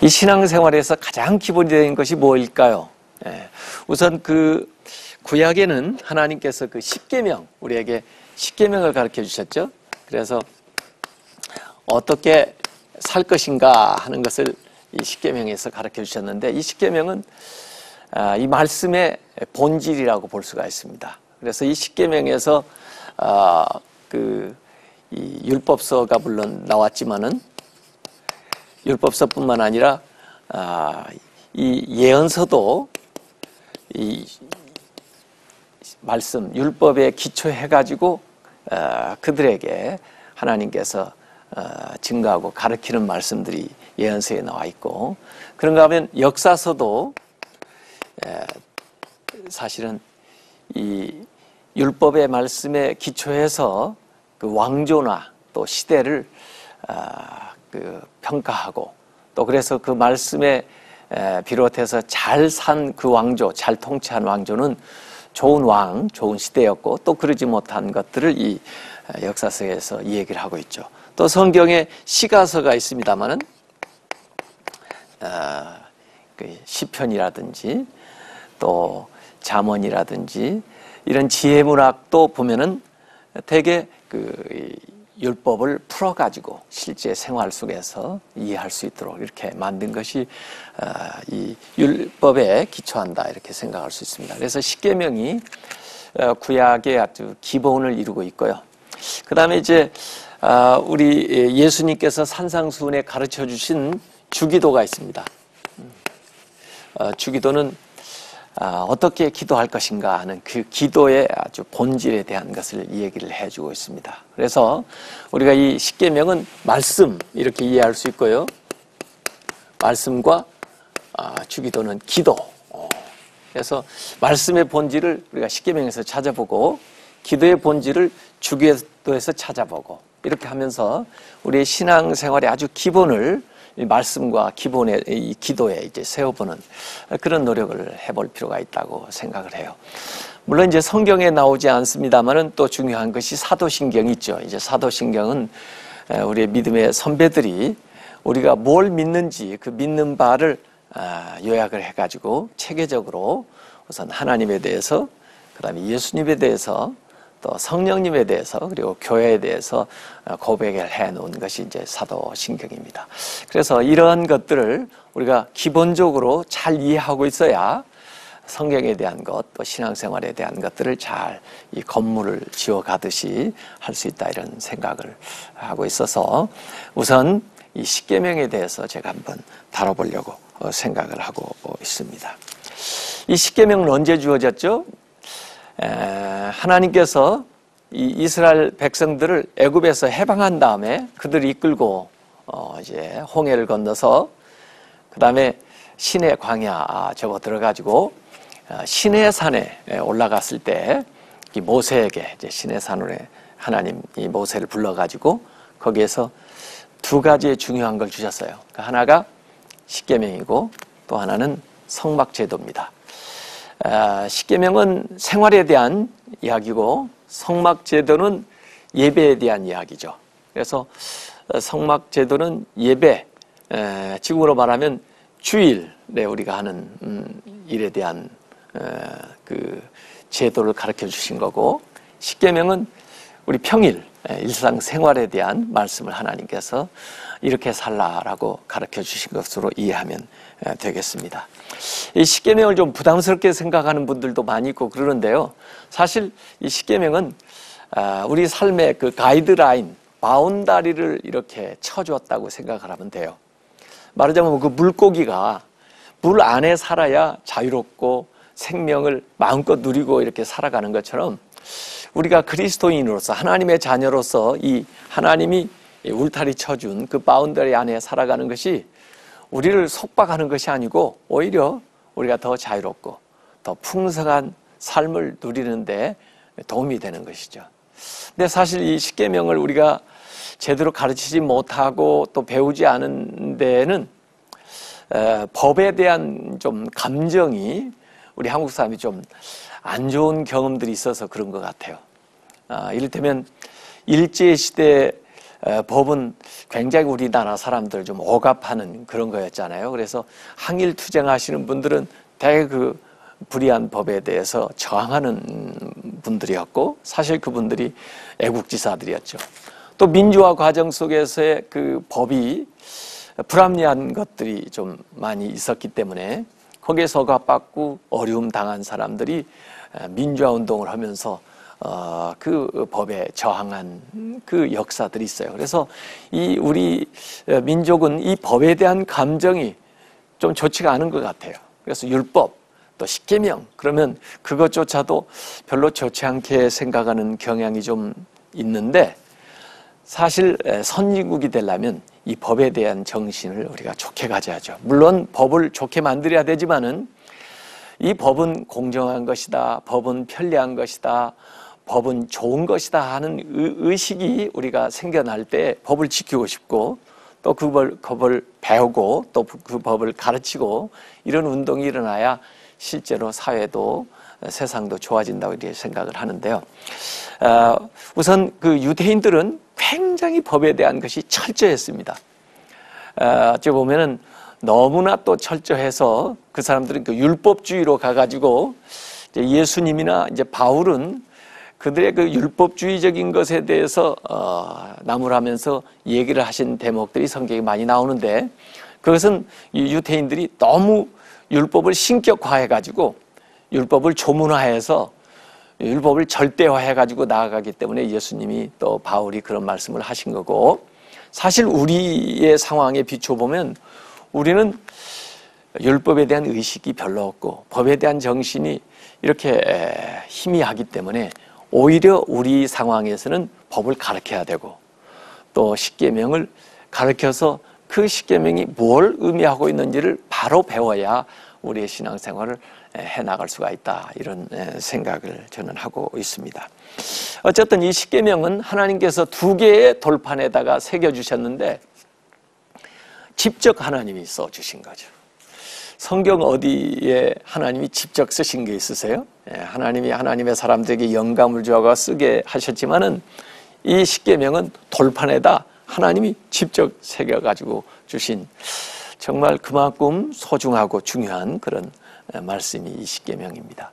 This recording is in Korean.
이 신앙생활에서 가장 기본이 되는 것이 뭐일까요? 우선 그 구약에는 하나님께서 그 십계명, 우리에게 십계명을 가르쳐 주셨죠. 그래서 어떻게 살 것인가 하는 것을 이 십계명에서 가르쳐 주셨는데, 이 십계명은 이 말씀의 본질이라고 볼 수가 있습니다. 그래서 이 십계명에서 이 율법서가 물론 나왔지만은 율법서뿐만 아니라 이 예언서도 이 말씀 율법에 기초해 가지고 그들에게 하나님께서 증거하고 가르치는 말씀들이 예언서에 나와 있고, 그런가 하면 역사서도 사실은 이 율법의 말씀에 기초해서 그 왕조나 또 시대를 평가하고, 또 그래서 그 말씀에 비롯해서 잘 산 그 왕조, 잘 통치한 왕조는 좋은 왕, 좋은 시대였고, 또 그러지 못한 것들을 이 역사서에서 이 얘기를 하고 있죠. 또 성경에 시가서가 있습니다만은 시편이라든지 또 잠언이라든지 이런 지혜문학도 보면은 되게 율법을 풀어가지고 실제 생활 속에서 이해할 수 있도록 이렇게 만든 것이 이 율법에 기초한다, 이렇게 생각할 수 있습니다. 그래서 십계명이 구약의 아주 기본을 이루고 있고요. 그 다음에 이제 우리 예수님께서 산상수훈에 가르쳐 주신 주기도가 있습니다. 주기도는 어떻게 기도할 것인가 하는 그 기도의 아주 본질에 대한 것을 이 얘기를 해주고 있습니다. 그래서 우리가 이 십계명은 말씀 이렇게 이해할 수 있고요. 말씀과 주기도는 기도. 그래서 말씀의 본질을 우리가 십계명에서 찾아보고, 기도의 본질을 주기도에서 찾아보고, 이렇게 하면서 우리의 신앙생활의 아주 기본을 이 말씀과 기본의 이 기도에 이제 세워보는 그런 노력을 해볼 필요가 있다고 생각을 해요. 물론 이제 성경에 나오지 않습니다만은 또 중요한 것이 사도신경이 있죠. 이제 사도신경은 우리의 믿음의 선배들이 우리가 뭘 믿는지 그 믿는 바를 요약을 해가지고 체계적으로 우선 하나님에 대해서, 그 다음에 예수님에 대해서, 또 성령님에 대해서, 그리고 교회에 대해서 고백을 해놓은 것이 이제 사도신경입니다. 그래서 이러한 것들을 우리가 기본적으로 잘 이해하고 있어야 성경에 대한 것, 또 신앙생활에 대한 것들을 잘 이 건물을 지어가듯이 할 수 있다, 이런 생각을 하고 있어서 우선 이 십계명에 대해서 제가 한번 다뤄보려고 생각을 하고 있습니다. 이 십계명은 언제 주어졌죠? 하나님께서 이 이스라엘 백성들을 애굽에서 해방한 다음에 그들을 이끌고 이제 홍해를 건너서 그 다음에 시내 광야 접어 들어가지고 시내 산에 올라갔을 때 이 모세에게 이제 시내 산으로 하나님 이 모세를 불러가지고 거기에서 두 가지의 중요한 걸 주셨어요. 그 하나가 십계명이고 또 하나는 성막제도입니다. 십계명은 생활에 대한 이야기고 성막제도는 예배에 대한 이야기죠. 그래서 성막제도는 예배, 지금으로 말하면 주일에 우리가 하는 일에 대한 그 제도를 가르쳐 주신 거고, 십계명은 우리 평일, 일상생활에 대한 말씀을 하나님께서 이렇게 살라라고 가르쳐 주신 것으로 이해하면 되겠습니다. 이 십계명을 좀 부담스럽게 생각하는 분들도 많이 있고 그러는데요. 사실 이 십계명은 우리 삶의 그 가이드라인, 바운다리를 이렇게 쳐주었다고 생각을 하면 돼요. 말하자면 그 물고기가 물 안에 살아야 자유롭고 생명을 마음껏 누리고 이렇게 살아가는 것처럼 우리가 그리스도인으로서 하나님의 자녀로서 이 하나님이 울타리 쳐준 그 바운더리 안에 살아가는 것이 우리를 속박하는 것이 아니고 오히려 우리가 더 자유롭고 더 풍성한 삶을 누리는데 도움이 되는 것이죠. 근데 사실 이 십계명을 우리가 제대로 가르치지 못하고 또 배우지 않은 데에는 법에 대한 좀 감정이 우리 한국 사람이 좀 안 좋은 경험들이 있어서 그런 것 같아요. 이를테면 일제시대 법은 굉장히 우리나라 사람들 좀 억압하는 그런 거였잖아요. 그래서 항일 투쟁하시는 분들은 대개 그 불의한 법에 대해서 저항하는 분들이었고, 사실 그분들이 애국지사들이었죠. 또 민주화 과정 속에서의 그 법이 불합리한 것들이 좀 많이 있었기 때문에 거기에서 억압받고 어려움 당한 사람들이 민주화 운동을 하면서 그 법에 저항한 그 역사들이 있어요. 그래서 이 우리 민족은 이 법에 대한 감정이 좀 좋지가 않은 것 같아요. 그래서 율법, 또 십계명, 그러면 그것조차도 별로 좋지 않게 생각하는 경향이 좀 있는데, 사실 선진국이 되려면 이 법에 대한 정신을 우리가 좋게 가져야죠. 물론 법을 좋게 만들어야 되지만은 이 법은 공정한 것이다, 법은 편리한 것이다, 법은 좋은 것이다 하는 의식이 우리가 생겨날 때 법을 지키고 싶고, 또 그 법을 배우고 또 그 법을 가르치고, 이런 운동이 일어나야 실제로 사회도 세상도 좋아진다고 이렇게 생각을 하는데요. 우선 그 유대인들은 굉장히 법에 대한 것이 철저했습니다. 어찌 보면은 너무나 또 철저해서 그 사람들은 그 율법주의로 가가지고, 이제 예수님이나 이제 바울은 그들의 그 율법주의적인 것에 대해서 나무라면서 얘기를 하신 대목들이 성경에 많이 나오는데, 그것은 이 유대인들이 너무 율법을 신격화해가지고 율법을 조문화해서 율법을 절대화해가지고 나아가기 때문에 예수님이 또 바울이 그런 말씀을 하신 거고, 사실 우리의 상황에 비춰보면 우리는 율법에 대한 의식이 별로 없고 법에 대한 정신이 이렇게 희미하기 때문에 오히려 우리 상황에서는 법을 가르쳐야 되고, 또 십계명을 가르쳐서 그 십계명이 뭘 의미하고 있는지를 바로 배워야 우리의 신앙생활을 해나갈 수가 있다, 이런 생각을 저는 하고 있습니다. 어쨌든 이 십계명은 하나님께서 두 개의 돌판에다가 새겨주셨는데 직접 하나님이 써주신 거죠. 성경 어디에 하나님이 직접 쓰신 게 있으세요? 하나님이 하나님의 사람들에게 영감을 주어서 쓰게 하셨지만은 이 십계명은 돌판에다 하나님이 직접 새겨가지고 주신, 정말 그만큼 소중하고 중요한 그런 말씀이 이 십계명입니다.